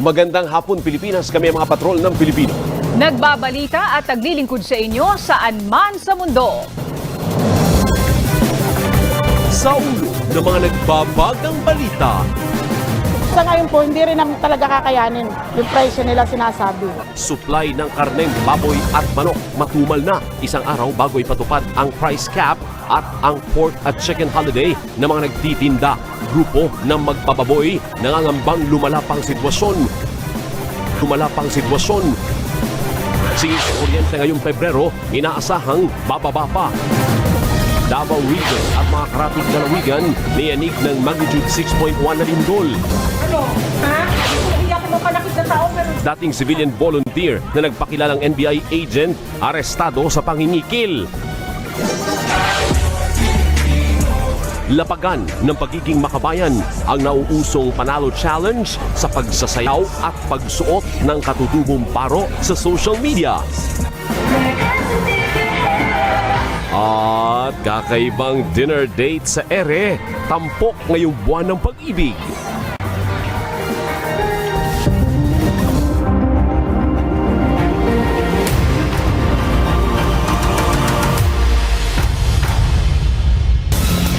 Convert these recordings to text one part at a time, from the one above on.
Magandang hapon Pilipinas, kami ang mga patrol ng Pilipino. Nagbabalita at naglilingkod sa inyo saan man sa mundo. Sa ulo ng mga nagbabagang balita. Sa ngayon po, hindi rin namin talaga kakayanin yung presyo nila sinasabi. Supply ng karneng baboy at manok matumal na isang araw bago ipatupad ang price cap at ang pork at chicken holiday ng mga nagtitinda. Grupo ng magbababoy nangangambang lumala pang sitwasyon. Singil sa kuryente ngayong Pebrero, inaasahang bababa pa. Davao Region at mga karatig lalawigan niyanig ng magnitude 6.1 na lindol. Dating civilian volunteer na nagpakilalang NBI agent arestado sa pangingikil. Lapagan ng pagiging makabayan ang nauusong Panalo Challenge sa pagsasayaw at pagsuot ng katutubong paro sa social media. At kakaibang dinner date sa ere, tampok ngayong buwan ng pag-ibig.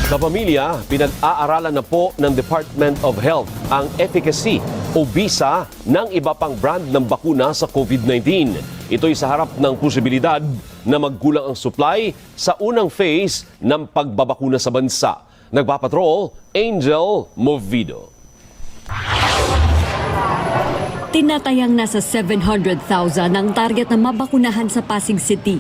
Sa pamilya, pinag-aaralan na po ng Department of Health ang efficacy o bisa ng iba pang brand ng bakuna sa COVID-19. Ito'y sa harap ng posibilidad na magkulang ang supply sa unang phase ng pagbabakuna sa bansa. Nagpapatrol, Angel Movido. Tinatayang nasa 700,000 ang target na mabakunahan sa Pasig City.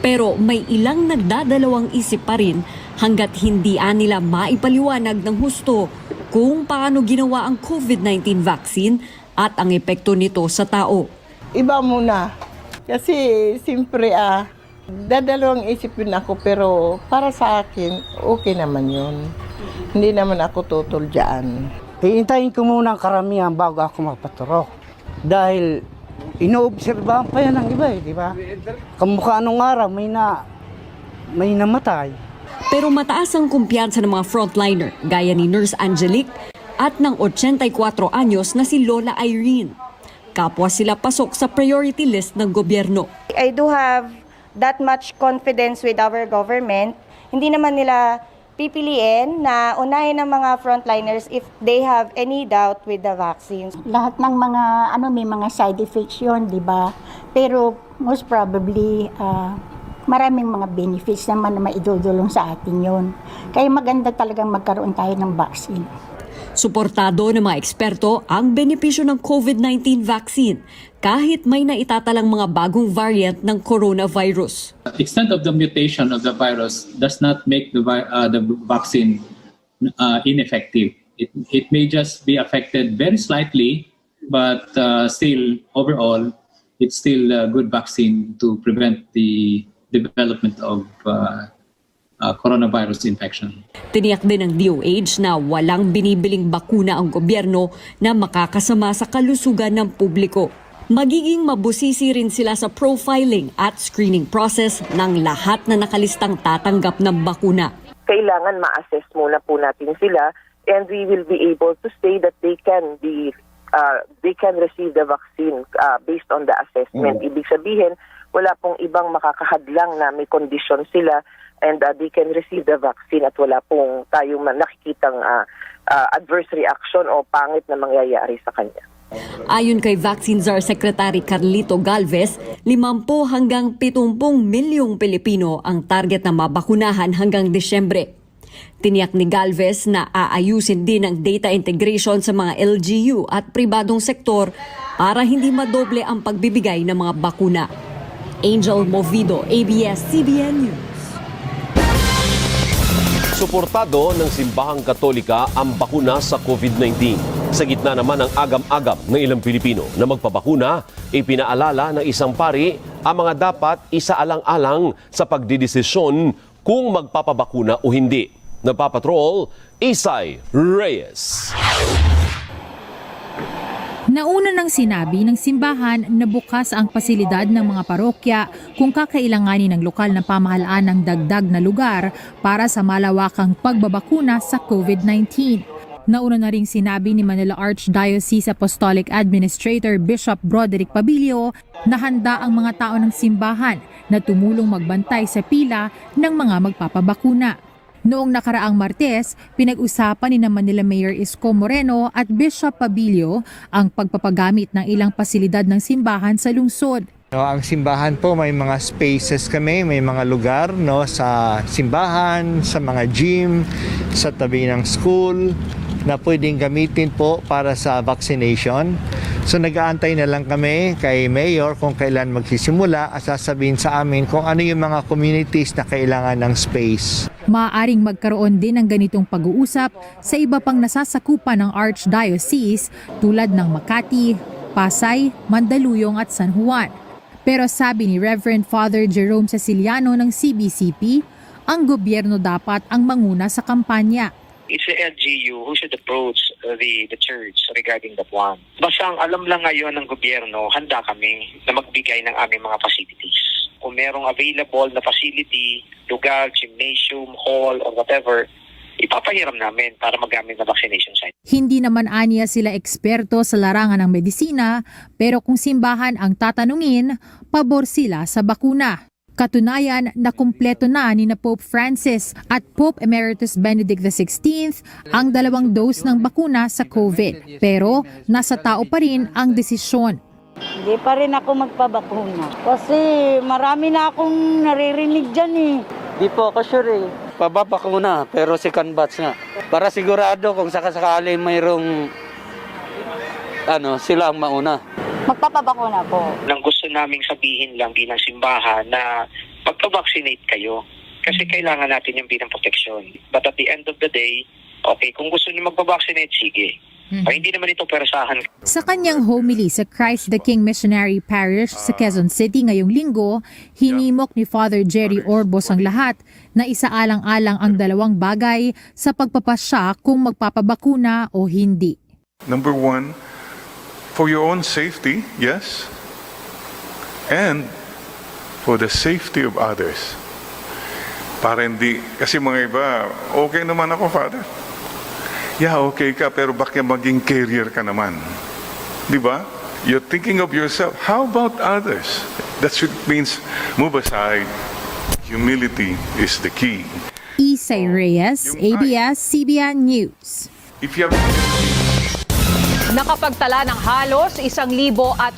Pero may ilang nagdadalawang isip pa rin hanggat hindi nila maipaliwanag ng husto kung paano ginawa ang COVID-19 vaccine at ang epekto nito sa tao. Iba muna. Kasi siyempre dadalawang isipin ako pero para sa akin okay naman yun. Hindi naman ako tutol dyan. Iintayin ko muna ang karamihan bago ako mapaturok. Dahil inoobserbahan pa yan ng iba di ba? Kamukha nung araw may namatay. Pero mataas ang kumpiyansa ng mga frontliner gaya ni Nurse Angelique at ng 84 anyos na si Lola Irene. Kapwa sila pasok sa priority list ng gobyerno. I do have that much confidence with our government. Hindi naman nila pipiliin na unahin ng mga frontliners if they have any doubt with the vaccines. Lahat ng mga may mga side effects yun, di ba? Pero most probably maraming mga benefits naman na maidudulong sa atin yun. Kaya maganda talagang magkaroon tayo ng vaccine. Suportado ng mga eksperto ang benepisyo ng COVID-19 vaccine kahit may naitatalang mga bagong variant ng coronavirus. The extent of the mutation of the virus does not make the vaccine ineffective. It may just be affected very slightly, but still overall, it's still a good vaccine to prevent the development of coronavirus infection. Tiniyak din ng DOH na walang binibiling bakuna ang gobyerno na makakasama sa kalusugan ng publiko. Magiging mabusisi rin sila sa profiling at screening process ng lahat na nakalistang tatanggap ng bakuna. Kailangan ma-assess muna po natin sila and we will be able to say that they can receive the vaccine based on the assessment. Ibig sabihin, wala pong ibang makakahadlang na may kondisyon sila and they can receive the vaccine at wala pong tayong nakikitang adverse reaction o pangit na mangyayari sa kanya. Ayon kay Vaccine Czar Secretary Carlito Galvez, 50 hanggang 70 milyong Pilipino ang target na mabakunahan hanggang Disyembre. Tiniyak ni Galvez na aayusin din ang data integration sa mga LGU at pribadong sektor para hindi madoble ang pagbibigay ng mga bakuna. Angel Movido, ABS-CBN News. Suportado ng Simbahang Katolika ang bakuna sa COVID-19. Sa gitna naman ng agam-agam ng ilang Pilipino na magpabakuna, ipinaalala ng isang pari ang mga dapat isaalang-alang sa pagdidesisyon kung magpapabakuna o hindi. Nagpapatrol, Isay Reyes. Nauna nang sinabi ng simbahan na bukas ang pasilidad ng mga parokya kung kakailanganin ng lokal na pamahalaan ng dagdag na lugar para sa malawakang pagbabakuna sa COVID-19. Nauna na ring sinabi ni Manila Archdiocese Apostolic Administrator Bishop Broderick Pabilio na handa ang mga tao ng simbahan na tumulong magbantay sa pila ng mga magpapabakuna. Noong nakaraang Martes, pinag-usapan ni Manila Mayor Isko Moreno at Bishop Pabilio ang pagpapagamit ng ilang pasilidad ng simbahan sa lungsod. Ang simbahan po may mga spaces kami, may mga lugar sa simbahan, sa mga gym, sa tabi ng school na pwedeng gamitin po para sa vaccination. So nag-aantay na lang kami kay Mayor kung kailan magsisimula at sasabihin sa amin kung ano yung mga communities na kailangan ng space. Maaaring magkaroon din ng ganitong pag-uusap sa iba pang nasasakupan ng Archdiocese tulad ng Makati, Pasay, Mandaluyong at San Juan. Pero sabi ni Reverend Father Jerome Ceciliano ng CBCP, ang gobyerno dapat ang manguna sa kampanya. It's the LGU who should approach the church regarding that one. Basta ang alam lang ngayon ng gobyerno, handa kami na magbigay ng aming mga facilities. Kung merong available na facility, lugar, gymnasium, hall, or whatever, ipapahiram namin para magamit na vaccination site. Hindi naman aniya sila eksperto sa larangan ng medisina, pero kung simbahan ang tatanungin, pabor sila sa bakuna. Katunayan na kumpleto na ni na Pope Francis at Pope Emeritus Benedict XVI ang 2 dose ng bakuna sa COVID. Pero nasa tao pa rin ang desisyon. Hindi pa rin ako magpabakuna. Kasi marami na akong naririnig dyan eh. Di po ako sure eh. Pababakuna pero second batch nga. Para sigurado kung sakasakali mayroong sila ang mauna. Magpapabakuna po. Nang gusto naming sabihin lang bilang simbahan na magpa-vaccinate kayo kasi kailangan natin yung bilang proteksyon. But at the end of the day, okay, kung gusto niyo magpa-vaccinate, sige. Ay, hindi naman ito perasahan. Sa kanyang homily sa Christ the King Missionary Parish sa Quezon City ngayong linggo, hinimok ni Father Jerry Orbos ang lahat na isaalang-alang ang 2 bagay sa pagpapasya kung magpapabakuna o hindi. Number 1, for your own safety, yes, and for the safety of others. Para hindi, kasi mga iba, okay naman ako, Father. Yeah, okay ka, pero bakit maging carrier ka naman? Di ba? You're thinking of yourself. How about others? That means move aside. Humility is the key. Isay Reyes, ABS-CBN News. If you have... Nakapagtala ng halos 1,800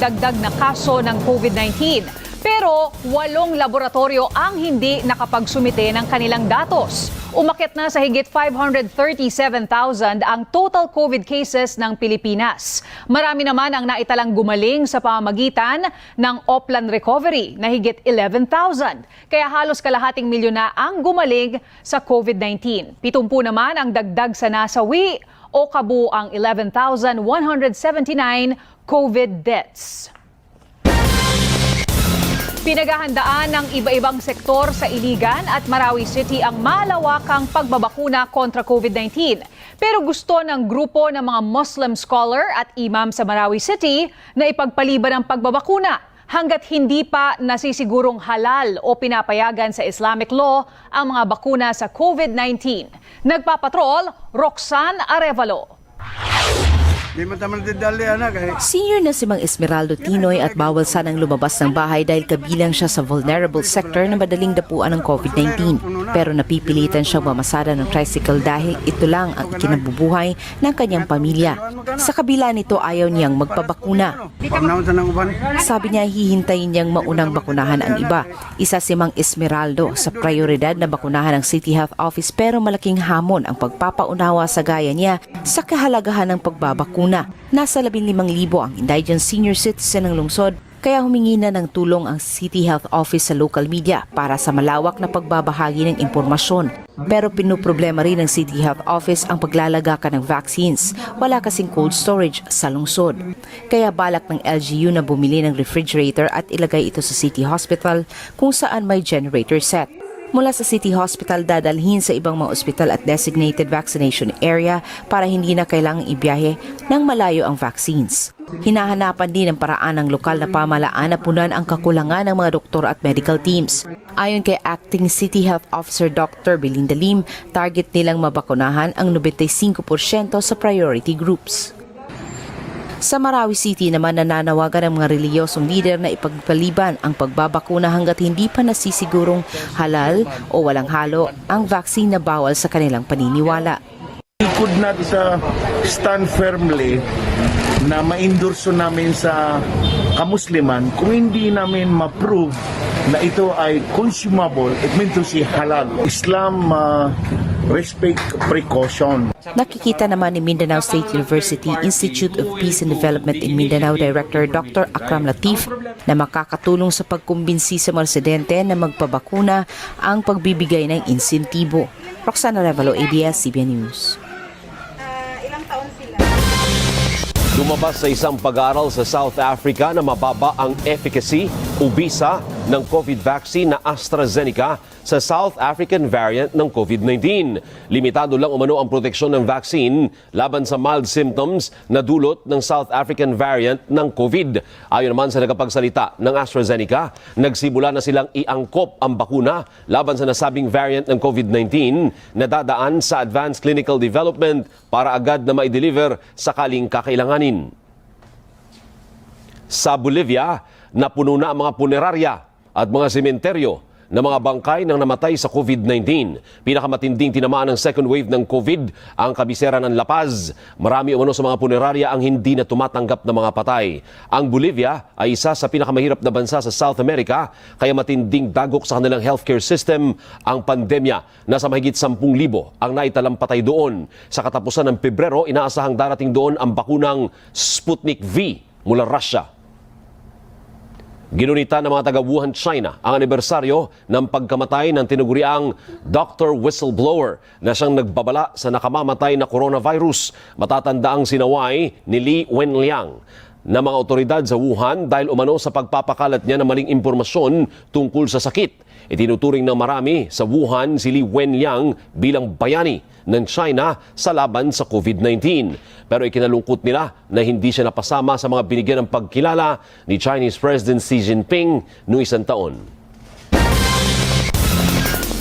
dagdag na kaso ng COVID-19. Pero 8 laboratorio ang hindi nakapagsumite ng kanilang datos. Umakyat na sa higit 537,000 ang total COVID cases ng Pilipinas. Marami naman ang naitalang gumaling sa pamamagitan ng Oplan Recovery na higit 11,000. Kaya halos kalahating milyon na ang gumaling sa COVID-19. 70 naman ang dagdag sa nasawi o kabuang 11,179 COVID deaths. Pinaghahandaan ng iba-ibang sektor sa Iligan at Marawi City ang malawakang pagbabakuna kontra COVID-19. Pero gusto ng grupo ng mga Muslim scholar at imam sa Marawi City na ipagpaliban ang pagbabakuna hanggat hindi pa nasisigurong halal o pinapayagan sa Islamic law ang mga bakuna sa COVID-19. Nagpapatrol, Roxanne Arevalo. Senior na si Mang Esmeraldo Tinoy at bawal sanang lumabas ng bahay dahil kabilang siya sa vulnerable sector na madaling dapuan ng COVID-19. Pero napipilitan siyang mamasada ng tricycle dahil ito lang ang ikinabubuhay ng kanyang pamilya. Sa kabila nito, ayaw niyang magpabakuna. Sabi niya hihintayin niyang maunang bakunahan ang iba. Isa si Mang Esmeraldo sa prioridad na bakunahan ng City Health Office pero malaking hamon ang pagpapaunawa sa gaya niya sa kahalagahan ng pagbabakuna. Nasa 15,000 ang indigent senior citizen ng lungsod, kaya humingi na ng tulong ang City Health Office sa local media para sa malawak na pagbabahagi ng impormasyon. Pero pinuproblema rin ng City Health Office ang paglalagakan ng vaccines. Wala kasing cold storage sa lungsod. Kaya balak ng LGU na bumili ng refrigerator at ilagay ito sa City Hospital kung saan may generator set. Mula sa City Hospital dadalhin sa ibang mga ospital at designated vaccination area para hindi na kailangang ibiyahe ng malayo ang vaccines. Hinahanapan din ang paraan ng lokal na pamahalaan na punan ang kakulangan ng mga doktor at medical teams. Ayon kay Acting City Health Officer Dr. Belinda Lim, target nilang mabakunahan ang 95% sa priority groups. Sa Marawi City naman nananawagan ang mga reliyosong leader na ipagpaliban ang pagbabakuna hanggat hindi pa nasisigurong halal o walang halo ang vaccine na bawal sa kanilang paniniwala. We could not stand firmly na ma-endorso namin sa kamusliman kung hindi namin ma-prove na ito ay consumable. It means to say halal. Islam respect precaution. Nakikita naman ni Mindanao State University Institute of Peace and Development in Mindanao Director Dr. Akram Latif na makakatulong sa pagkumbinsi sa mga residente na magpabakuna ang pagbibigay ng insentibo. Roxana Revalo, ABS-CBN News. Lumabas sa isang pag-aaral sa South Africa na mababa ang efficacy o bisa ng COVID vaccine na AstraZeneca sa South African variant ng COVID-19. Limitado lang umano ang proteksyon ng vaccine laban sa mild symptoms na dulot ng South African variant ng COVID. Ayon naman sa nagapagsalita ng AstraZeneca, nagsimula na silang iangkop ang bakuna laban sa nasabing variant ng COVID-19 na dadaan sa advanced clinical development para agad na ma-deliver sakaling kakailanganin. Sa Bolivia, napuno na ang mga punerarya at mga sementeryo na mga bangkay ng namatay sa COVID-19. Pinakamatinding tinamaan ng second wave ng COVID ang kabisera ng La Paz. Marami umano sa mga punerarya ang hindi na tumatanggap ng mga patay. Ang Bolivia ay isa sa pinakamahirap na bansa sa South America, kaya matinding dagok sa kanilang healthcare system ang pandemya. Nasa mahigit 10,000 ang naitalang patay doon. Sa katapusan ng Pebrero, inaasahang darating doon ang bakunang Sputnik V mula Russia. Ginunita ng mga taga-Wuhan, China ang anibersaryo ng pagkamatay ng tinuguriang Dr. Whistleblower na siyang nagbabala sa nakamamatay na coronavirus. Matatanda ang sinaway ni Li Wenliang na mga otoridad sa Wuhan dahil umano sa pagpapakalat niya ng maling impormasyon tungkol sa sakit. Itinuturing ng marami sa Wuhan si Li Wenliang bilang bayani ng China sa laban sa COVID-19. Pero ikinalungkot nila na hindi siya napasama sa mga binigyan ng pagkilala ni Chinese President Xi Jinping noong isang taon.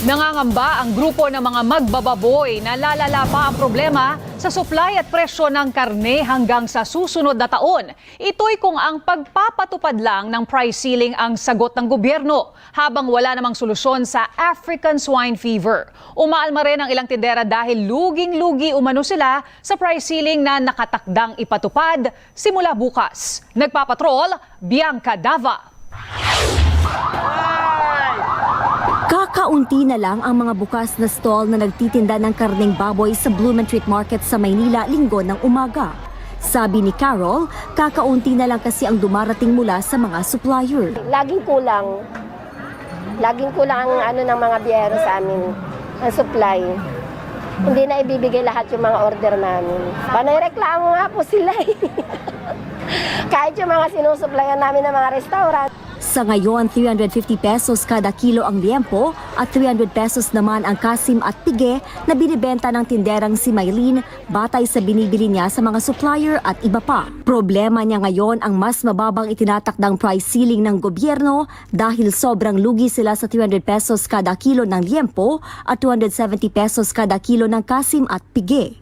Nangangamba ang grupo ng mga magbababoy na lalala pa ang problema sa supply at presyo ng karne hanggang sa susunod na taon. Ito'y kung ang pagpapatupad lang ng price ceiling ang sagot ng gobyerno habang wala namang solusyon sa African swine fever. Umaalma rin ang ilang tindera dahil luging-lugi umano sila sa price ceiling na nakatakdang ipatupad simula bukas. Nagpapatrol, Bianca Dava. Kakaunti na lang ang mga bukas na stall na nagtitinda ng karneng baboy sa Blumentritt Market sa Maynila linggo ng umaga. Sabi ni Carol, kakaunti na lang kasi ang dumarating mula sa mga supplier. Laging kulang ang ng mga biyero sa amin, ang supply. Hindi na ibibigay lahat yung mga order namin. Panay-reklamo nga po sila Kahit yung mga sinusupplyan namin ng mga restaurant. Sa ngayon, 350 pesos kada kilo ang liempo at 300 pesos naman ang kasim at pige na binibenta ng tinderang si Maylene batay sa binibili niya sa mga supplier at iba pa. Problema niya ngayon ang mas mababang itinatakdang price ceiling ng gobyerno dahil sobrang lugi sila sa 300 pesos kada kilo ng liempo at 270 pesos kada kilo ng kasim at pige.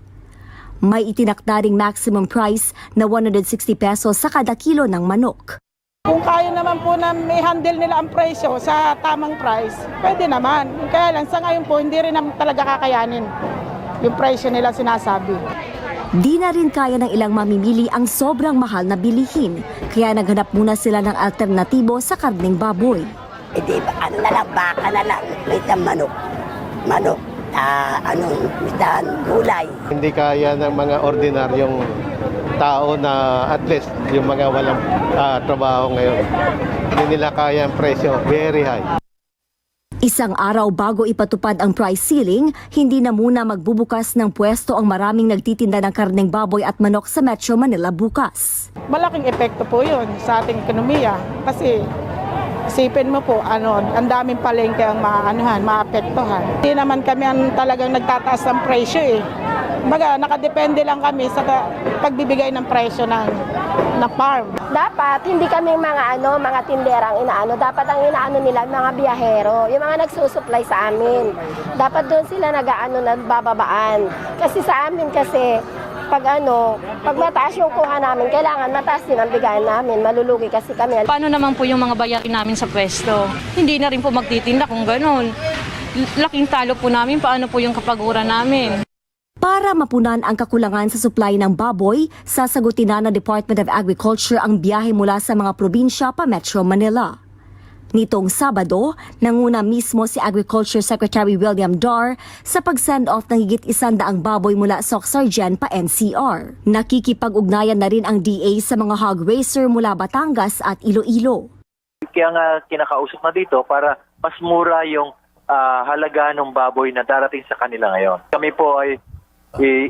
May itinakda ring maximum price na 160 pesos sa kada kilo ng manok. Kung kaya naman po na may handle nila ang presyo sa tamang price, pwede naman. Kaya lang sa ngayon po, hindi rin naman talaga kakayanin yung presyo nila sinasabi. Di na rin kaya ng ilang mamimili ang sobrang mahal na bilihin, kaya naghanap muna sila ng alternatibo sa karneng baboy. Ano na lang, baka na lang, manok, gulay. Hindi kaya ng mga ordinaryong tao na at least yung mga walang trabaho ngayon. Hindi nila kaya ang presyo, very high. Isang araw bago ipatupad ang price ceiling, hindi na muna magbubukas ng pwesto ang maraming nagtitinda ng karneng baboy at manok sa Metro Manila bukas. Malaking epekto po yun sa ating ekonomiya kasi Isipin mo po, ang daming palengke ang maapektuhan. Hindi naman kami ang talagang nagtataas ng presyo eh. Baga, nakadepende lang kami sa pagbibigay ng presyo ng farm. Dapat hindi kami mga tinderang dapat ang inaano nila mga biyahero, yung mga nagsusupply sa amin. Dapat doon sila nagbababaan. Kasi sa amin pag mataas yung kuha namin, kailangan mataas din ang bigayan namin. Malulugi kasi kami. Paano naman po yung mga bayarin namin sa pwesto? Hindi na rin po magtitinda kung gano'n. Laking talo po namin, paano po yung kapaguran namin? Para mapunan ang kakulangan sa supply ng baboy, sasagutin na ng Department of Agriculture ang biyahe mula sa mga probinsya pa Metro Manila. Nitong Sabado, nanguna mismo si Agriculture Secretary William Dar sa pag-send off ng higit 100 baboy mula Soc-Sargen pa NCR. Nakikipag-ugnayan na rin ang DA sa mga hog raiser mula Batangas at Iloilo. Kaya nga kinakausap na dito para mas mura yung halaga ng baboy na darating sa kanila ngayon. Kami po ay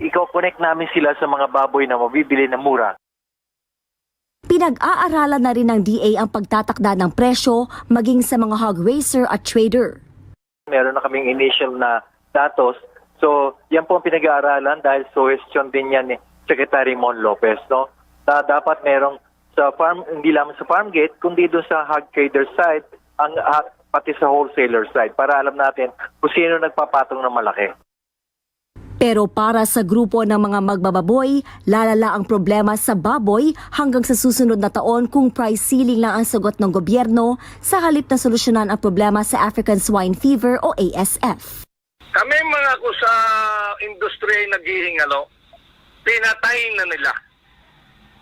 i-connect namin sila sa mga baboy na mabibili na mura. Pinag-aaralan na rin ng DA ang pagtatakda ng presyo maging sa mga hog raiser at trader. Meron na kaming initial na datos. So, yan po ang pinag-aaralan dahil suggestion din yan ni Secretary Mon Lopez. No? Na dapat merong sa farm, hindi lamang sa farm gate, kundi doon sa hog trader side, pati sa wholesaler side, para alam natin kung sino nagpapatong ng malaki. Pero para sa grupo ng mga magbababoy, lalala ang problema sa baboy hanggang sa susunod na taon kung price ceiling lang ang sagot ng gobyerno sa halip na solusyonan ang problema sa African Swine Fever o ASF. Kami mga sa industriya ay naghihingalo, pinatay na nila.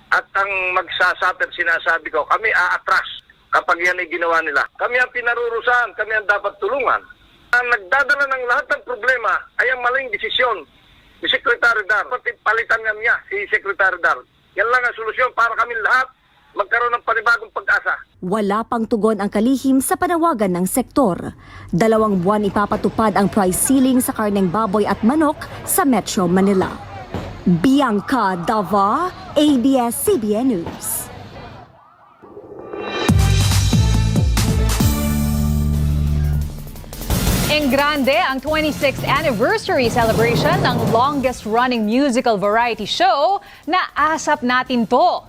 At ang magsasabi, sinasabi ko, kami aatras kapag yan ay ginawa nila. Kami ang pinarurusahan, kami ang dapat tulungan. Ang nagdadala ng lahat ng problema ay ang maling desisyon ni Secretary Dar. Palitan niya si Secretary Dar. Yan lang ang solusyon para kami lahat magkaroon ng panibagong pag-asa. Wala pang tugon ang kalihim sa panawagan ng sektor. 2 buwan ipapatupad ang price ceiling sa karneng baboy at manok sa Metro Manila. Bianca Dava, ABS-CBN News. Grande ang 26th anniversary celebration ng longest-running musical variety show na Asap Natin To.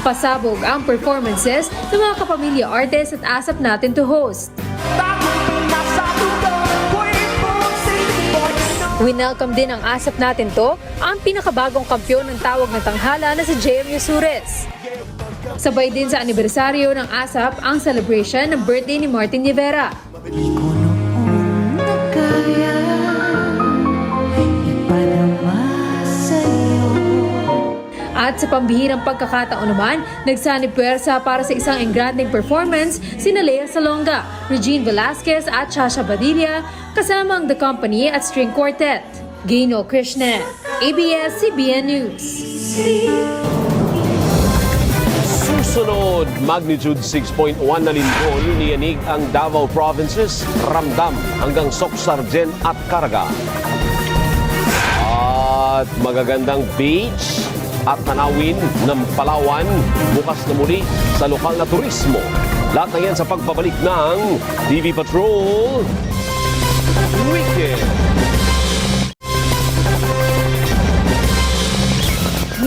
Pasabog ang performances ng mga kapamilya artists at Asap Natin To host. Winelcome din ang Asap Natin To ang pinakabagong kampyon ng tawag ng tanghala na si JM Yusures. Sabay din sa anibersaryo ng ASAP ang celebration ng birthday ni Martin Rivera. At sa pambihirang pagkakataon naman, nagsanib puwersa para sa isang engranding performance sina Lea Salonga, Regine Velasquez at Shasha Badilla kasama ang The Company at String Quartet. Gino Krishna, ABS-CBN News. Susunod, magnitude 6.1 na lindol niyanig ang Davao Provinces, Ramdam hanggang Soc-Sargen at Caraga. At magagandang beach at tanawin ng Palawan bukas na muli sa lokal na turismo. Lahat na yan sa pagbabalik ng TV Patrol Weekend.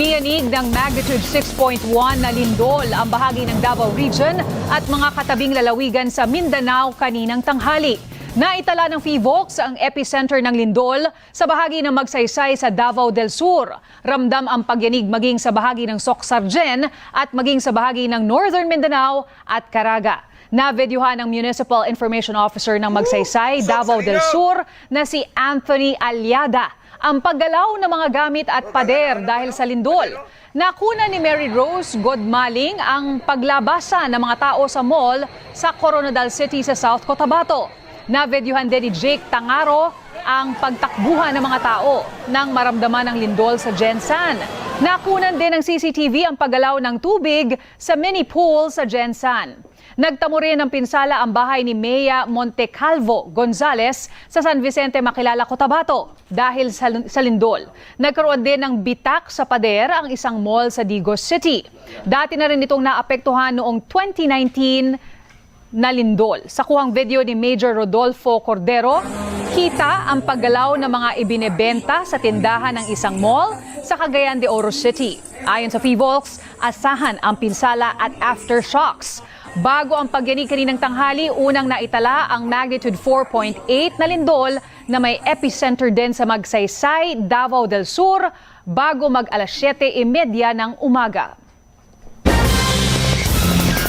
Niyanig ng magnitude 6.1 na lindol ang bahagi ng Davao Region at mga katabing lalawigan sa Mindanao kaninang tanghali. Naitala ng PHIVOLCS ang epicenter ng lindol sa bahagi ng Magsaysay sa Davao del Sur. Ramdam ang pagyanig maging sa bahagi ng Soc-Sargen at maging sa bahagi ng Northern Mindanao at Caraga. Navideohan ng Municipal Information Officer ng Magsaysay, Davao del Sur na si Anthony Aliada ang paggalaw ng mga gamit at pader dahil sa lindol. Nakuna ni Mary Rose Godmaling ang paglabasa ng mga tao sa mall sa Coronadal City sa South Cotabato. Navideohan din ni Jake Tangaro ang pagtakbuhan ng mga tao nang maramdaman ng lindol sa Gensan. Nakunan din ng CCTV ang paggalaw ng tubig sa mini pool sa Gensan. Nagtamo rin ng pinsala ang bahay ni Mea Montecalvo Gonzales sa San Vicente, Makilala, Cotabato dahil sa lindol. Nagkaroon din ng bitak sa pader ang isang mall sa Digos City. Dati na rin itong naapektuhan noong 2019 na lindol. Sa kuhang video ni Major Rodolfo Cordero, kita ang paggalaw ng mga ibinebenta sa tindahan ng isang mall sa Cagayan de Oro City. Ayon sa PHIVOLCS, asahan ang pinsala at aftershocks. Bago ang pagyani kaninang tanghali, unang naitala ang magnitude 4.8 na lindol na may epicenter din sa Magsaysay, Davao del Sur, bago mag-alas 7:30 ng umaga.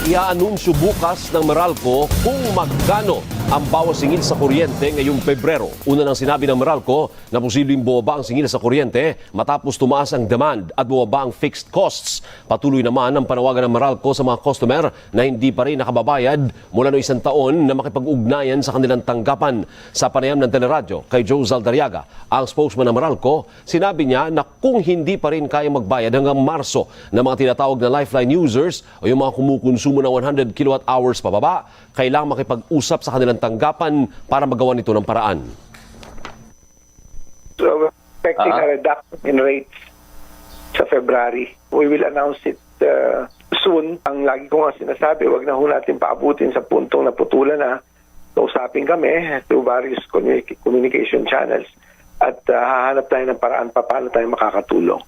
Iaanunsyo bukas ng Meralco kung magkano ang bawas singil sa kuryente ngayong Pebrero. Una nang sinabi ng Meralco na posibleng bumaba ang singil sa kuryente matapos tumaas ang demand at bumaba ang fixed costs. Patuloy naman ang panawagan ng Meralco sa mga customer na hindi pa rin nakababayad mula noong 1 taon na makipag-ugnayan sa kanilang tanggapan. Sa panayam ng teleradyo kay Joe Zaldariaga, ang spokesman ng Meralco, sinabi niya na kung hindi pa rin kaya magbayad hanggang Marso ng mga tinatawag na lifeline users o yung mga kumukonsumo ng 100 kilowatt-hours pababa, kailangang makipag-usap sa kanilang tanggapan para magawa nito ng paraan. So, we're expecting a reduction in rates sa February. We will announce it soon. Ang lagi ko nga sinasabi, wag na ho natin paabutin sa puntong naputulan na kausapin kami through various communication channels at hahanap tayo ng paraan paano tayo makakatulong.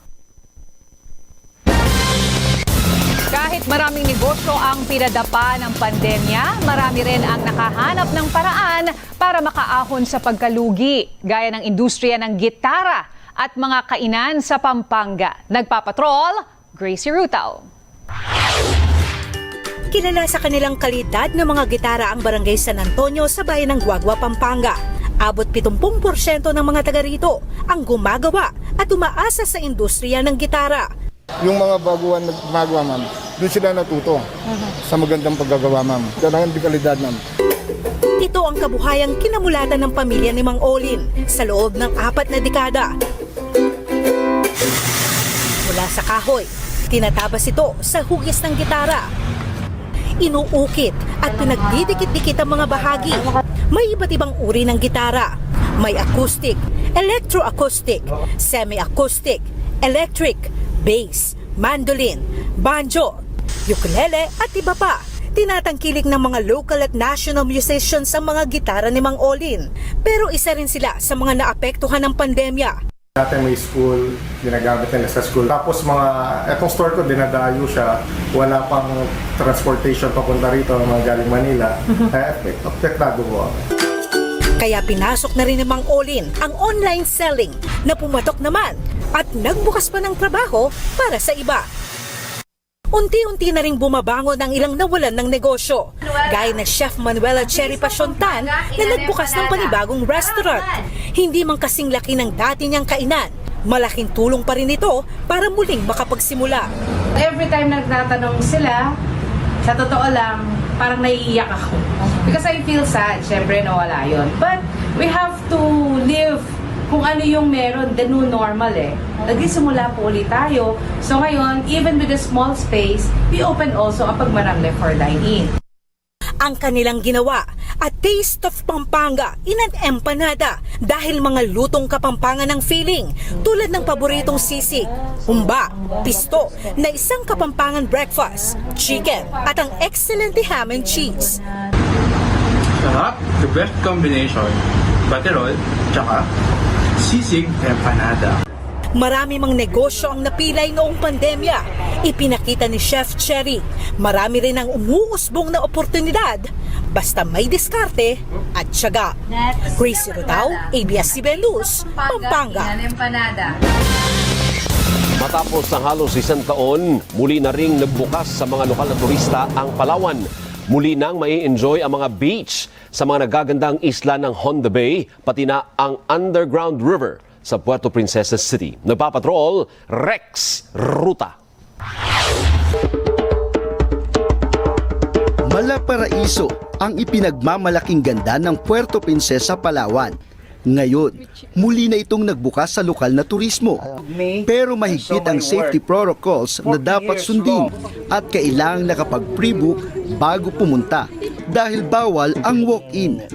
Kahit maraming negosyo ang pinadapa ng pandemya, marami rin ang nakahanap ng paraan para makaahon sa pagkalugi, gaya ng industriya ng gitara at mga kainan sa Pampanga. Nagpapatrol, Gracie Rutao. Kilala sa kanilang kalidad ng mga gitara ang Barangay San Antonio sa bayan ng Guagua, Pampanga. Abot 70% ng mga taga rito ang gumagawa at umaasa sa industriya ng gitara. Yung mga baguhan na gumagawa, ma'am, doon sila natuto sa magandang paggagawa, ma'am. Kailangan di kalidad, ma'am. Ito ang kabuhayang kinamulatan ng pamilya ni Mang Olin sa loob ng 4 na dekada. Mula sa kahoy, tinatabas ito sa hugis ng gitara. Inuukit at pinagdidikit-dikit ang mga bahagi. May iba't ibang uri ng gitara. May acoustic, electroacoustic, semi-acoustic, electric, bass, mandolin, banjo, ukulele at iba pa. Tinatangkilik ng mga local at national musicians ang mga gitara ni Mang Olin. Pero isa rin sila sa mga naapektuhan ng pandemya. Dati may school, ginagamit nila sa school. Tapos etong store ko, dinadayo siya. Wala pang transportation papunta rito, mga galing Manila. Apektado ko. Kaya pinasok na rin ni Mang Olin ang online selling na pumatok naman at nagbukas pa ng trabaho para sa iba. Unti-unti na ring bumabangon ang ilang nawalan ng negosyo, gaya na Chef Manuela Cherry Pasiontan na nagbukas ng panibagong restaurant. Hindi man kasing laki ng dati niyang kainan, malaking tulong pa rin ito para muling makapagsimula. Every time na nagtatanong sila, sa totoo lang, parang naiiyak ako. Because I feel sad, syempre nawala yun. But we have to live kung ano yung meron, the new normal eh. Nagsimula po ulit tayo. So ngayon, even with a small space, we open also kapag marami for dine-in. Ang kanilang ginawa, a taste of Pampanga in an empanada dahil mga lutong Kapampangan ng feeling tulad ng paboritong sisig, humba, pisto na isang Kapampangan breakfast, chicken at ang excellent ham and cheese. Sarap, the best combination, baterol, tsaka sisig empanada. Marami mang negosyo ang napilay noong pandemya. Ipinakita ni Chef Cherry, marami rin ang umuusbong na oportunidad basta may diskarte at tiyaga. Gracie Rutao, ABS-CBN News, Pampanga. Matapos ang halos 1 taon, muli na ring nagbukas sa mga lokal na turista ang Palawan. Muli nang mai-enjoy ang mga beach sa mga nagagandang isla ng Honda Bay, pati na ang underground river sa Puerto Princesa City. Nagpapatrol, Rex Ruta. Malaparaiso ang ipinagmamalaking ganda ng Puerto Princesa, Palawan. Ngayon, muli na itong nagbukas sa lokal na turismo. Pero mahigpit ang safety protocols na dapat sundin at kailangang nakapag-pre-book bago pumunta dahil bawal ang walk-in.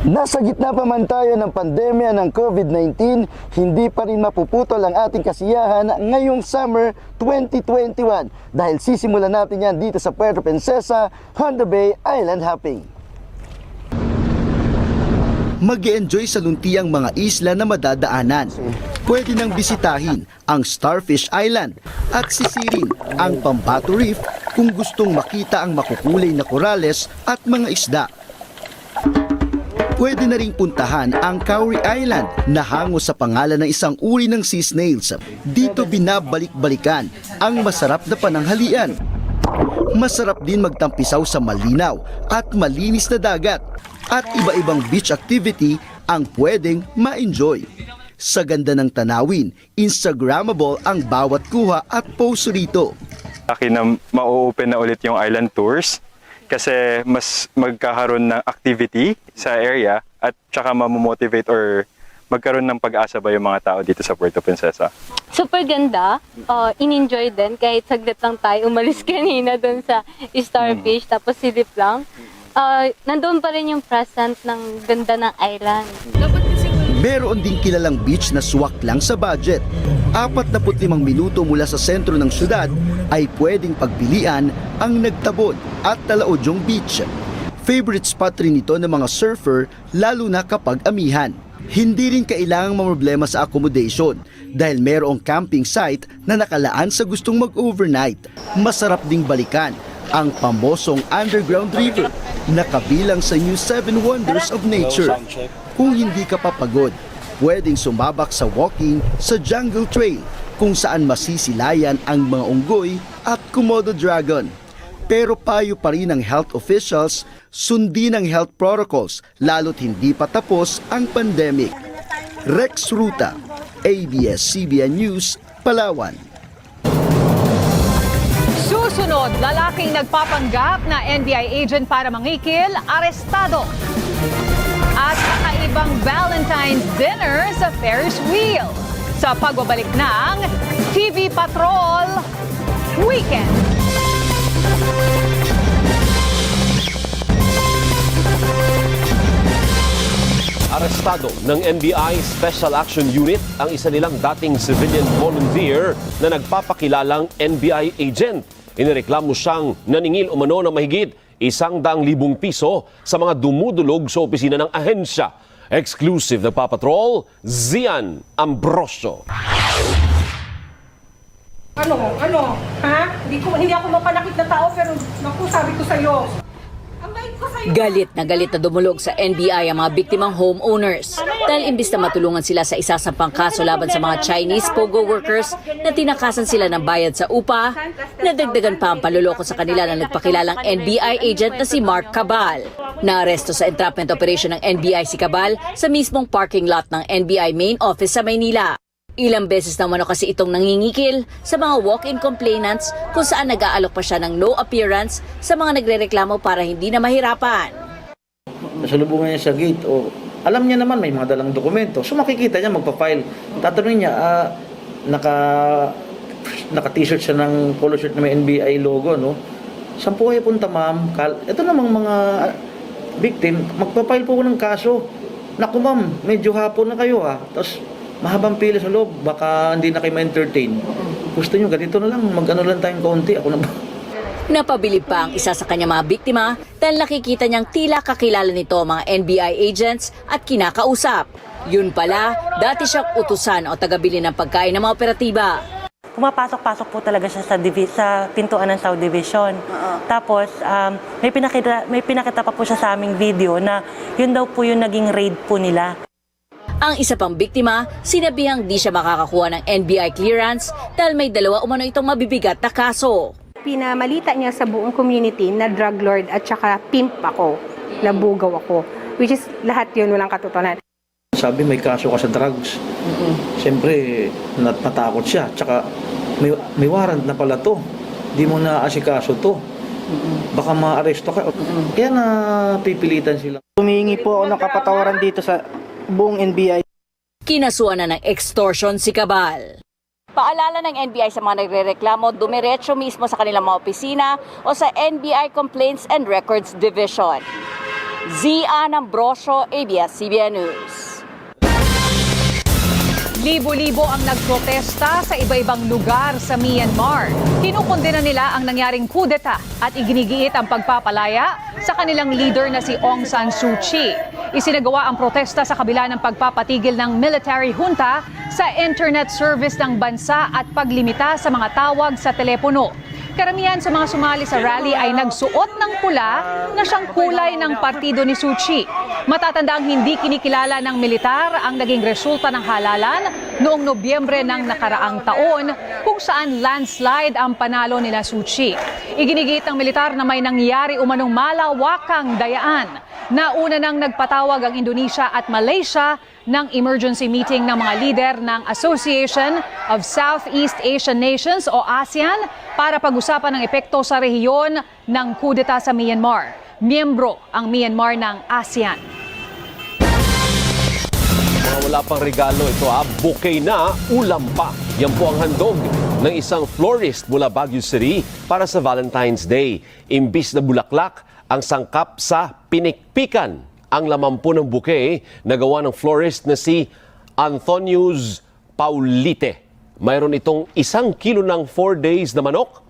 Nasa gitna pa man tayo ng pandemya ng COVID-19, hindi pa rin mapuputol ang ating kasiyahan ngayong summer 2021 dahil sisimulan natin yan dito sa Puerto Princesa, Honda Bay Island Hopping. Mag-e-enjoy sa luntiang mga isla na madadaanan. Pwede nang bisitahin ang Starfish Island at sisirin ang Pambato Reef kung gustong makita ang makukulay na korales at mga isda. Pwede na ring puntahan ang Cowrie Island na hango sa pangalan ng isang uri ng sea snails. Dito binabalik-balikan ang masarap na pananghalian. Masarap din magtampisaw sa malinaw at malinis na dagat at iba-ibang beach activity ang pwedeng ma-enjoy. Sa ganda ng tanawin, Instagrammable ang bawat kuha at post rito. Akin na ma-open na ulit yung island tours kasi mas magkakaroon ng activity sa area at saka mamomotivate or magkaroon ng pag-asa ba yung mga tao dito sa Puerto Princesa. Super ganda. In-enjoy din kahit saglit lang tayo umalis kanina doon sa Starfish tapos silip lang. Nandoon pa rin yung present ng ganda ng island. Meron ding kilalang beach na swak lang sa budget. 45 minuto mula sa sentro ng syudad ay pwedeng pagpilian ang Nagtabod at Talaodyong Beach. Favorite spot rin ito ng mga surfer lalo na kapag amihan. Hindi rin kailangang mamroblema sa accommodation dahil mayroong camping site na nakalaan sa gustong mag-overnight. Masarap ding balikan ang pamosong underground river na kabilang sa New 7 Wonders of Nature. Kung hindi ka papagod, pwedeng sumabak sa walking sa Jungle Trail kung saan masisilayan ang mga unggoy at Komodo dragon. Pero payo pa rin ng health officials, sundin ang health protocols lalo't hindi pa tapos ang pandemic. Rex Ruta, ABS-CBN News, Palawan. Susunod, lalaking nagpapanggap na NBI agent para mangikil, arestado. At kakaibang Valentine's dinner sa Ferris wheel. Sa pagbabalik ng TV Patrol Weekend. Arestado ng NBI Special Action Unit ang isa nilang dating civilian volunteer na nagpapakilalang NBI agent. Inireklamo siyang naningil umano ng mahigit 100,000 piso sa mga dumudulog sa opisina ng ahensya. Exclusive na Papatrol, Zian Ambrosio. Ano? Ha? Hindi ako mapanakit na tao pero naku, sabi ko sa'yo. Galit na dumulog sa NBI ang mga biktimang homeowners dahil imbis na matulungan sila sa isasampang kaso laban sa mga Chinese POGO workers na tinakasan sila ng bayad sa upa, nadagdagan pa ang panluloko sa kanila ng nagpakilalang NBI agent na si Mark Cabal. Naaresto sa entrapment operation ng NBI si Cabal sa mismong parking lot ng NBI main office sa Maynila. Ilang beses na umano kasi itong nangingikil sa mga walk-in complainants kung saan nag-aalok pa siya ng no appearance sa mga nagrereklamo para hindi na mahirapan. Nasalubungan niya sa gate o alam niya naman may mga dalang dokumento. So makikita niya magpa-file. Tatanungin niya, naka-t-shirt siya ng polo shirt na may NBI logo, no? Saan po kayo punta, ma'am? Ito namang mga victim, magpa-file po ko ng kaso. Naku ma'am, medyo hapon na kayo ha. Tapos mahabang pila sa loob, baka hindi na kayo ma-entertain. Gusto nyo, ganito na lang, mag-ano lang tayong kaunti. Ako na ba? Napabilib pa ang isa sa kanya mga biktima dahil nakikita niyang tila kakilala nito mga NBI agents at kinakausap. Yun pala, dati siyang utusan o tagabili ng pagkain ng mga operatiba. Pumapasok-pasok po talaga siya sa pintuan ng South Division. Tapos, may pinakita pa po siya sa aming video na yun daw po yung naging raid po nila. Ang isa pang biktima, sinabihang di siya makakakuha ng NBI clearance dahil may dalawa umano itong mabibigat na kaso. Pinamalita niya sa buong community na drug lord at saka pimp ako, nabugaw ako. Which is lahat yun walang katotohanan. Sabi may kaso ka sa drugs. Siyempre, natakot siya. Tsaka may warrant na pala to. Di mo na asikaso to. Baka ma-aresto ka. Kaya napipilitan sila. Humihingi po ako ng kapatawaran dito sa buong NBI. Kinasuhan na ng extortion si Cabal. Paalala ng NBI sa mga nagrereklamo, dumiretso mismo sa kanilang mga opisina o sa NBI Complaints and Records Division. Zian Ambrosio, ABS-CBN News. Libo-libo ang nagprotesta sa iba-ibang lugar sa Myanmar. Kinukondena nila ang nangyaring kudeta at iginigiit ang pagpapalaya sa kanilang leader na si Aung San Suu Kyi. Isinagawa ang protesta sa kabila ng pagpapatigil ng military junta sa internet service ng bansa at paglimita sa mga tawag sa telepono. Karamihan sa mga sumali sa rally ay nagsuot ng pula na siyang kulay ng partido ni Suu Kyi. Matatandaang hindi kinikilala ng militar ang naging resulta ng halalan noong Nobyembre ng nakaraang taon kung saan landslide ang panalo nila Suu Kyi. Iginigit ng militar na may nangyari umanong malawakang dayaan. Nauna nang nagpatawag ang Indonesia at Malaysia ng emergency meeting ng mga lider ng Association of Southeast Asian Nations o ASEAN para pag-usapan ng epekto sa rehiyon ng kudeta sa Myanmar. Miyembro ang Myanmar ng ASEAN. Mga wala pang regalo ito bouquet na, ulam pa. Yan po ang handog ng isang florist mula Baguio City para sa Valentine's Day. Imbis na bulaklak, ang sangkap sa pinikpikan. Ang laman po ng bouquet na gawa ng florist na si Anthonius Paulite. Mayroon itong 1 kilo ng 4 days na manok,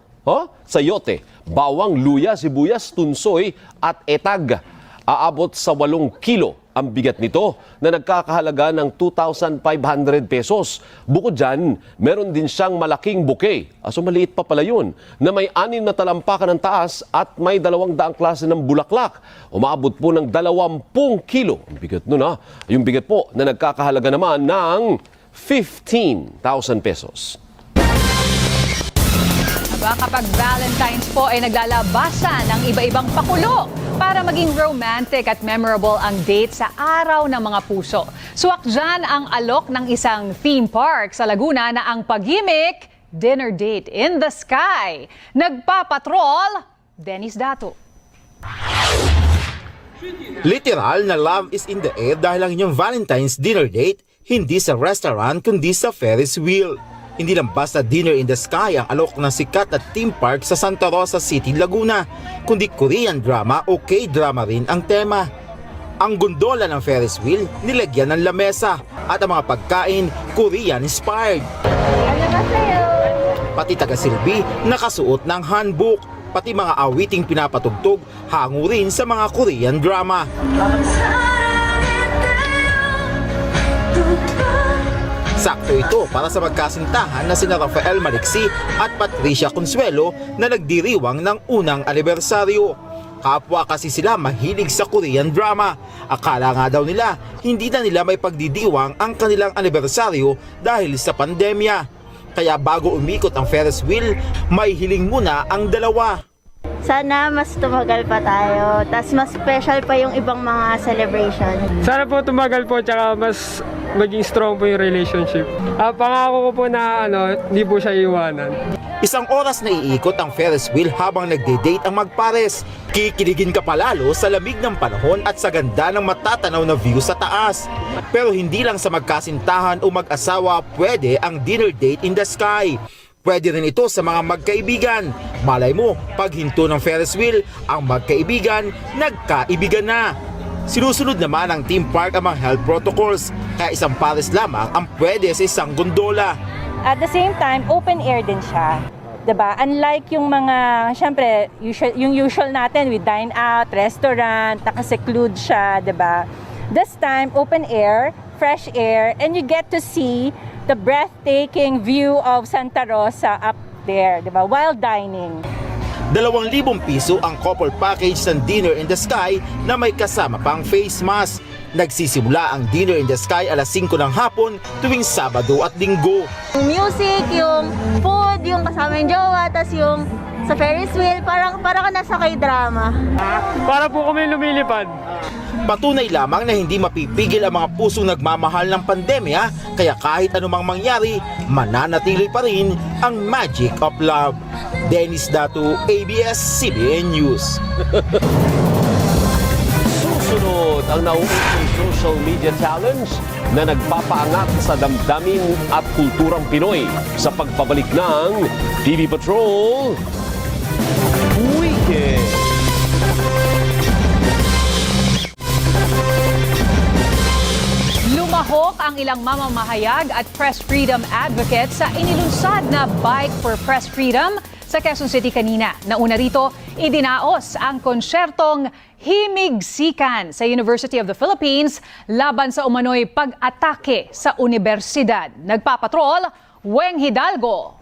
sayote, bawang, luya, sibuyas, tunsoy at etag. Aabot sa 8 kilo ang bigat nito na nagkakahalaga ng 2,500 pesos. Bukod dyan, meron din siyang malaking bouquet. So maliit pa pala yun, na may 6 na talampakan ng taas at may 200 klase ng bulaklak. Umaabot po ng 20 kilo. Ang bigat nun Yung bigat po na nagkakahalaga naman ng 15,000 pesos. Kapag Valentine's po ay naglalabasan ng iba-ibang pakulo para maging romantic at memorable ang date sa araw ng mga puso. Suwak dyan ang alok ng isang theme park sa Laguna na ang pag-gimmick, dinner date in the sky. Nagpapatrol, Dennis Dato. Literal na love is in the air dahil ang inyong Valentine's dinner date hindi sa restaurant kundi sa Ferris wheel. Hindi lang basta dinner in the sky ang alok ng sikat na theme park sa Santa Rosa City, Laguna, kundi Korean drama o K-drama rin ang tema. Ang gondola ng Ferris wheel nilagyan ng lamesa at ang mga pagkain Korean-inspired. Pati taga-silbi nakasuot ng hanbok, pati mga awiting pinapatugtog hango rin sa mga Korean drama. Sakto ito para sa magkasintahan na sina Rafael Maliksi at Patricia Consuelo na nagdiriwang ng unang anibersaryo. Kapwa kasi sila mahilig sa Korean drama. Akala nga daw nila hindi na nila may pagdidiwang ang kanilang anibersaryo dahil sa pandemya. Kaya bago umikot ang Ferris wheel, may hiling muna ang dalawa. Sana mas tumagal pa tayo, tas mas special pa yung ibang mga celebration. Sana po tumagal po, tsaka mas maging strong po yung relationship. Pangako ko po na hindi po siya iiwanan. 1 oras na iikot ang Ferris wheel habang nagde-date ang magpares. Kikiligin ka palalo sa lamig ng panahon at sa ganda ng matatanaw na view sa taas. Pero hindi lang sa magkasintahan o mag-asawa pwede ang dinner date in the sky. Pwede rin ito sa mga magkaibigan. Malay mo, pag hinto ng Ferris wheel, ang magkaibigan, nagkaibigan na. Sinusunod naman ng theme park ang mga health protocols, kaya isang pares lamang ang pwede sa isang gondola. At the same time, open air din siya. Diba? Unlike yung mga, syempre, yung usual natin, we dine out, restaurant, nakaseclude siya, diba? This time, open air, fresh air, and you get to see the breathtaking view of Santa Rosa up there, diba? While dining. 2,000 piso ang couple package ng Dinner in the Sky na may kasama pang face mask. Nagsisimula ang Dinner in the Sky alas 5 ng hapon tuwing Sabado at Linggo. Yung music, yung food, yung kasama yung jowa, tas yung sa Ferris wheel, parang ka nasa K-drama. Para po kami lumilipad. Patunay lamang na hindi mapipigil ang mga pusong nagmamahal ng pandemya, kaya kahit anumang mangyari, mananatili pa rin ang magic of love. Dennis Dato, ABS-CBN News. Sunod ang nauuking social media challenge na nagpapaangat sa damdamin at kulturang Pinoy sa pagpabalik ng TV Patrol Weekend. Lumahok ang ilang mamamahayag at press freedom advocates sa inilunsad na Bike for Press Freedom sa Quezon City kanina. Nauna rito, idinaos ang konsyertong Himigsikan sa University of the Philippines laban sa umano'y pag-atake sa universidad. Nagpapatrol, Weng Hidalgo.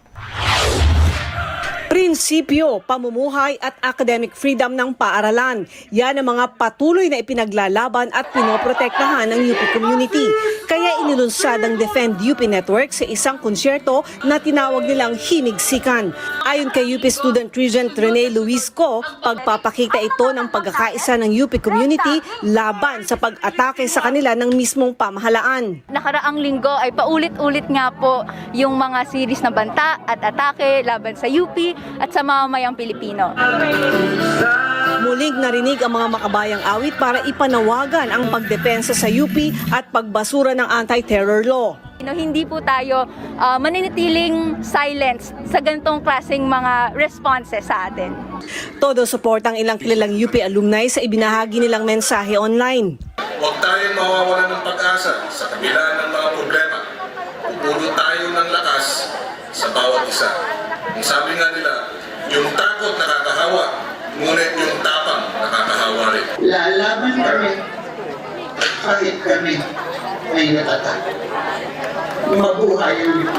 Prinsipyo, pamumuhay at academic freedom ng paaralan. Yan ang mga patuloy na ipinaglalaban at pinoprotektahan ng UP community. Kaya inilunsad ang Defend UP Network sa isang konsyerto na tinawag nilang Himigsikan. Ayon kay UP Student Regent Rene Luisco, pagpapakita ito ng pagkakaisa ng UP community laban sa pag-atake sa kanila ng mismong pamahalaan. Nakaraang linggo ay paulit-ulit nga po yung mga series na banta at atake laban sa UP at sa mamamayang Pilipino. Muling narinig ang mga makabayang awit para ipanawagan ang pagdepensa sa UP at pagbasura ng anti-terror law. Hindi po tayo mananatiling silence sa ganitong klaseng mga responses sa atin. Todo support ang ilang kilalang UP alumni sa ibinahagi nilang mensahe online. Huwag tayong mawawalan ng pag-asa sa kabila ng mga problema. Pupulot tayo ng lakas sa bawat isa. Ang sabi nga nila, yung takot nakakahawa, ngunit yung tapang nakakahawa rin. Lalaban kami kahit kami ay natatakot. Mabuhay ang UP.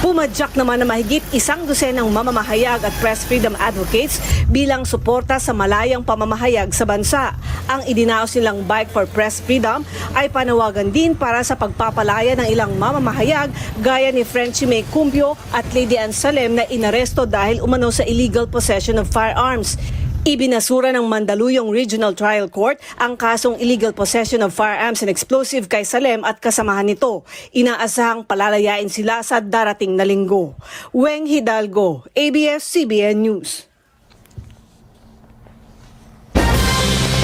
Pumadyak naman na mahigit 100 ng mamamahayag at press freedom advocates bilang suporta sa malayang pamamahayag sa bansa. Ang idinaos nilang Bike for Press Freedom ay panawagan din para sa pagpapalaya ng ilang mamamahayag gaya ni Frenchie May Cumbio at Lady Ann Salem na inaresto dahil umano sa illegal possession of firearms. Ibinasura ng Mandaluyong Regional Trial Court ang kasong illegal possession of firearms and explosive kay Salem at kasamahan nito. Inaasahang palalayain sila sa darating na linggo. Weng Hidalgo, ABS-CBN News.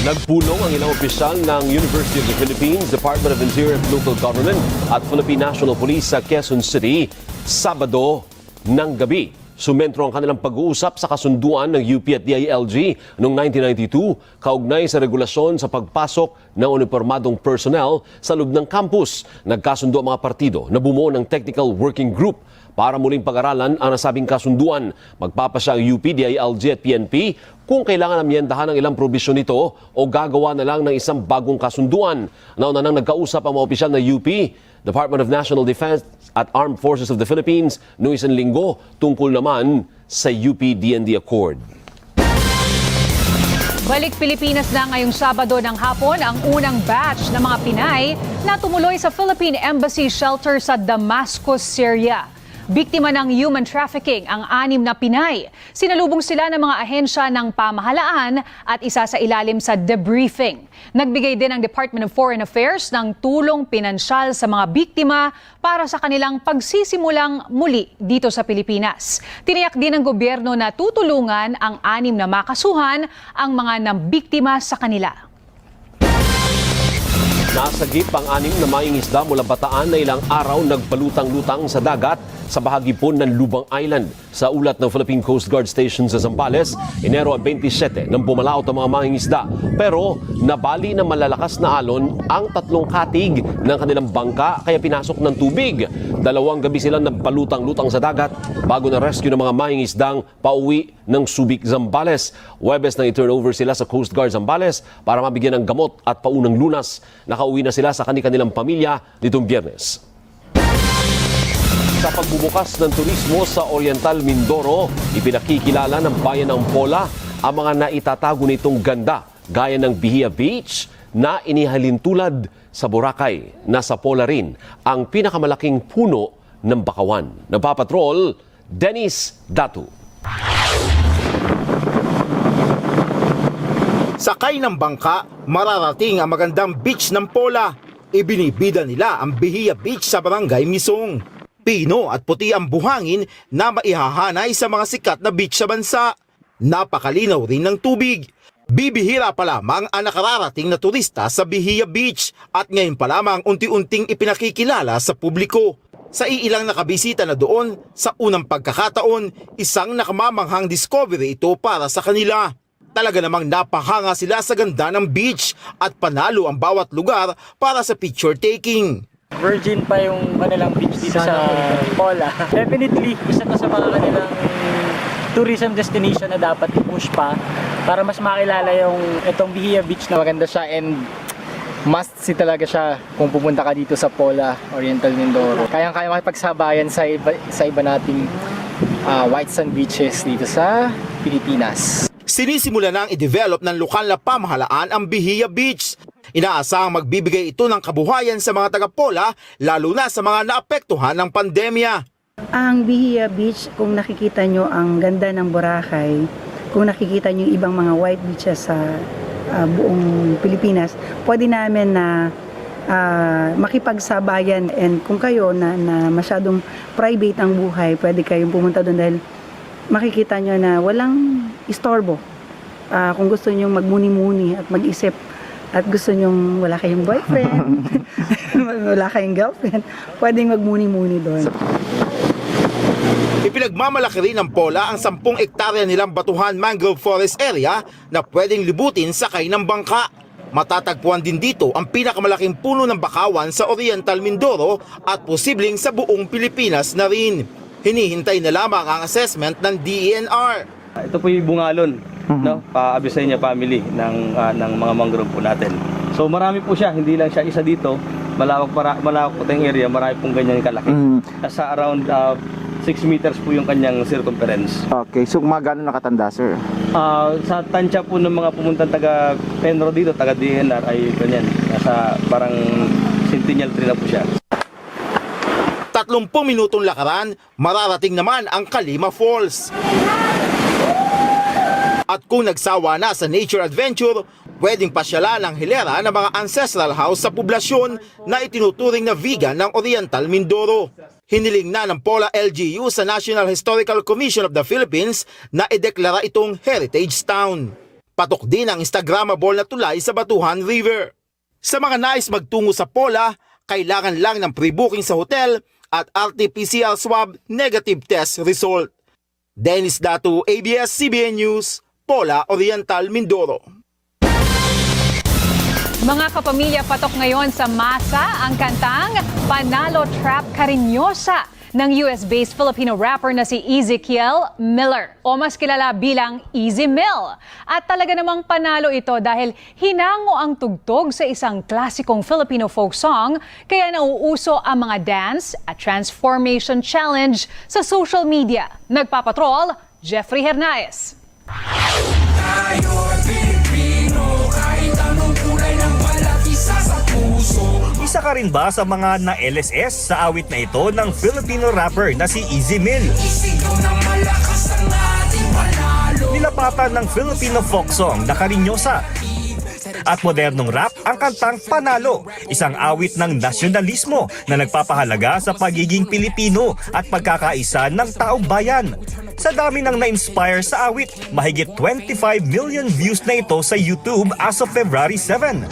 Nagpulong ang ilang opisyal ng University of the Philippines, Department of Interior and Local Government at Philippine National Police sa Quezon City, Sabado ng gabi. Sumentro ang kanilang pag-uusap sa kasunduan ng UP at DILG noong 1992 kaugnay sa regulasyon sa pagpasok ng unipormadong personnel sa loob ng campus. Nagkasundo ang mga partido na bumuo ng Technical Working Group para muling pag-aralan ang nasabing kasunduan. Magpapasya ang UP, DILG at PNP kung kailangan amyendahan ang ilang probisyon nito o gagawa na lang ng isang bagong kasunduan. Nauna nang nagkausap ang mga opisyal ng UP, Department of National Defense at Armed Forces of the Philippines noong isang linggo tungkol naman sa UP-DND Accord. Balik Pilipinas na ngayong Sabado ng hapon ang unang batch ng mga Pinay na tumuloy sa Philippine Embassy Shelter sa Damascus, Syria. Biktima ng human trafficking ang 6 na Pinay. Sinalubong sila ng mga ahensya ng pamahalaan at isa sa ilalim sa debriefing. Nagbigay din ang Department of Foreign Affairs ng tulong pinansyal sa mga biktima para sa kanilang pagsisimulang muli dito sa Pilipinas. Tiniyak din ng gobyerno na tutulungan ang 6 na makasuhan ang mga nabiktima sa kanila. Nasagip ang 6 na maing isda mula Bataan na ilang araw nagbalutang-lutang sa dagat sa bahagi po ng Lubang Island. Sa ulat ng Philippine Coast Guard Station sa Zambales, Enero 27 nang pumalaot ang mga maing isda. Pero nabali ng malalakas na alon ang 3 katig ng kanilang bangka kaya pinasok ng tubig. 2 gabi silang nagbalutang-lutang sa dagat bago na rescue ng mga maing isdang pauwi ng Subic, Zambales. Huwebes nang i-turnover sila sa Coast Guard Zambales para mabigyan ng gamot at paunang lunas. Nakauwi na sila sa kanilang pamilya nitong Biyernes. Sa pagbubukas ng turismo sa Oriental Mindoro, ipinakikilala ng bayan ng Pola ang mga naitatago nitong ganda gaya ng Bihia Beach na inihalintulad sa Boracay. Nasa Pola rin ang pinakamalaking puno ng Bakawan. Nagpapatrol, Dennis Datu. Sakay ng bangka, mararating ang magandang beach ng Pola. Ibinibida nila ang Bihia Beach sa Barangay Misong. Pino at puti ang buhangin na maihahanay sa mga sikat na beach sa bansa. Napakalinaw rin ng tubig. Bibihira pa lamang ang nakararating na turista sa Bahia Beach at ngayon pa lamang unti-unting ipinakikilala sa publiko. Sa iilang nakabisita na doon, sa unang pagkakataon, isang nakamamanghang discovery ito para sa kanila. Talaga namang napahanga sila sa ganda ng beach at panalo ang bawat lugar para sa picture taking. Virgin pa yung kanilang beach dito sa Pola. Definitely, isa to sa mga kanilang tourism destination na dapat i-push pa para mas makilala yung itong Bahia Beach na maganda siya and must see talaga siya kung pupunta ka dito sa Pola, Oriental Mindoro. Kayang-kaya makipagsabayan sa iba nating white sand beaches dito sa Pilipinas. Sinisimula nang i-develop ng lokal na pamahalaan ang Bahia Beach. Inaasahang magbibigay ito ng kabuhayan sa mga taga-Pola, lalo na sa mga naapektuhan ng pandemya. Ang Bahia Beach, kung nakikita nyo ang ganda ng Boracay, kung nakikita nyo yung ibang mga white beaches sa buong Pilipinas, pwede namin na makipagsabayan, and kung kayo na masyadong private ang buhay, pwede kayong pumunta doon dahil makikita nyo na walang istorbo. Kung gusto nyo magmuni-muni at mag-isip at gusto nyong wala kayong boyfriend, wala kayong girlfriend, pwedeng magmuni-muni doon. Ipinagmamalaki rin ng Pola ang 10 ektarya nilang Batuhan Mangrove Forest Area na pwedeng libutin sakay ng bangka. Matatagpuan din dito ang pinakamalaking puno ng bakawan sa Oriental Mindoro at posibleng sa buong Pilipinas na rin. Hinihintay na lamang ang assessment ng DENR. Ito po yung bungalon, no? Pa-Abyssinia family ng mga mangrove po natin. So marami po siya, hindi lang siya isa dito. Malawak po tayong area, marami pong ganyan kalaki. Nasa around 6 meters po yung kanyang circumference. Okay, so magano nakatanda, sir? Sa tansya po ng mga pumuntang taga Penro dito, taga DNR ay ganyan. Nasa parang centennial tree na po siya. 30 minutong lakaran, mararating naman ang Kalima Falls. At kung nagsawa na sa nature adventure, pwedeng pasyalan ang hilera ng mga ancestral house sa poblasyon na itinuturing na vegan ng Oriental Mindoro. Hiniling na ng Pola LGU sa National Historical Commission of the Philippines na ideklara itong Heritage Town. Patok din ang Instagrammable na tulay sa Batuhan River. Sa mga nais magtungo sa Pola, kailangan lang ng pre-booking sa hotel at RT-PCR swab negative test result. Dennis Datu, ABS-CBN News, Pola, Oriental Mindoro. Mga kapamilya, patok ngayon sa masa ang kantang Panalo Trap Cariñosa ng US-based Filipino rapper na si Ezekiel Miller o mas kilala bilang Easy Mill. At talaga namang panalo ito dahil hinango ang tugtog sa isang klasikong Filipino folk song kaya nauuso ang mga dance at transformation challenge sa social media. Nagpapatrol, Jeffrey Hernaez. Isa ka rin ba sa mga na-LSS sa awit na ito ng Filipino rapper na si Easy Mill? Nilapatan ng Filipino folk song na Cariñosa. At modernong rap ang kantang Panalo, isang awit ng nasyonalismo na nagpapahalaga sa pagiging Pilipino at pagkakaisa ng taong bayan. Sa dami ng na-inspire sa awit, mahigit 25 million views na ito sa YouTube as of February 7.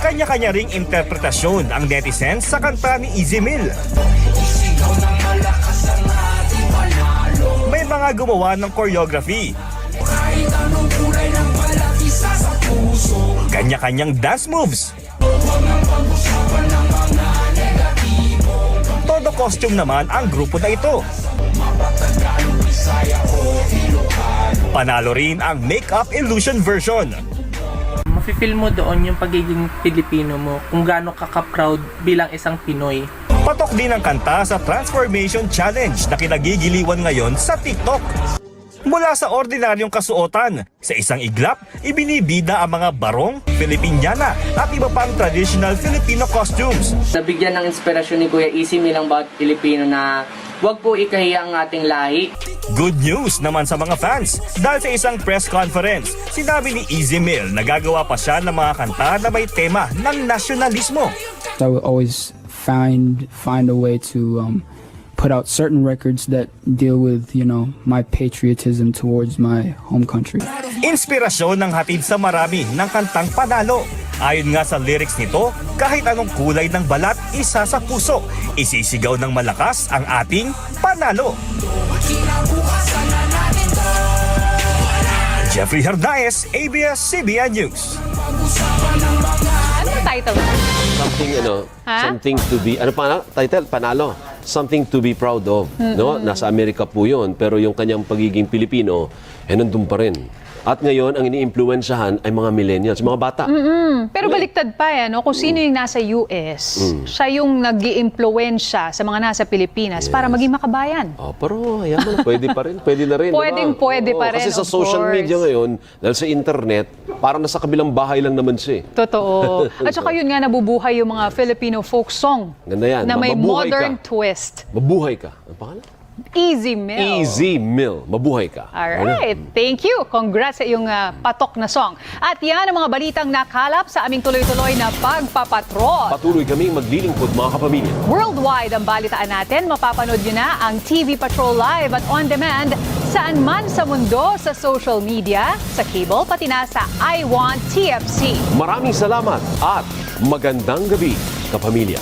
Kanya-kanya ring interpretasyon ang netizens sa kanta ni Easy Mill. May mga gumawa ng choreography. Kanya-kanyang dance moves. Todo costume naman ang grupo na ito. Panalo rin ang makeup illusion version. Mafe-feel mo doon yung pagiging Pilipino mo, kung gaano ka-proud bilang isang Pinoy. Patok din ang kanta sa Transformation Challenge na kinagigiliwan ngayon sa TikTok. Mula sa ordinaryong kasuotan, sa isang iglap, ibinibida ang mga barong, Filipiniana at iba pang traditional Filipino costumes. Nabigyan ng inspirasyon ni Kuya Easy Mill ang bawat Pilipino na huwag po ikahiya ang ating lahi. Good news naman sa mga fans dahil sa isang press conference, sinabi ni Easy Mill na gagawa pa siya ng mga kanta na may tema ng nasyonalismo. I will always find a way to put out certain records that deal with, my patriotism towards my home country. Inspirasyon ng hatid sa marami ng kantang Panalo. Ayon nga sa lyrics nito, kahit anong kulay ng balat, isa sa puso. Isisigaw ng malakas ang ating panalo. Jeffrey Hernandez, ABS-CBN News. Ano ang title? Something to be, title? Panalo. Something to be proud of. No? Nasa Amerika po yun, pero yung kanyang pagiging Pilipino, nandun pa rin. At ngayon, ang ini-impluwensyahan ay mga millennials, mga bata. Pero baliktad pa kung sino yung nasa US, siya yung nag-i-impluwensya sa mga nasa Pilipinas para maging makabayan. Pero ayan mo, pwede pa rin. Pwede na rin. Pwede pa rin, Kasi sa of social course. media ngayon, dahil sa internet, parang nasa kabilang bahay lang naman siya. Totoo. At saka yun nga, nabubuhay yung mga Filipino folk song. Ganda yan. Na may Mabuhay modern ka. twist. Mabuhay ka. Ang pangalan? Easy Mill. Easy Mill. Mabuhay ka. Alright. Thank you. Congrats sa iyong patok na song. At yan ang mga balitang nakalap sa aming tuloy-tuloy na pagpapatrol. Patuloy kaming maglilingkod, mga kapamilya. Worldwide ang balitaan natin. Mapapanood nyo na ang TV Patrol Live at On Demand saan man sa mundo, sa social media, sa cable, pati na sa I Want TFC. Maraming salamat at magandang gabi, kapamilya.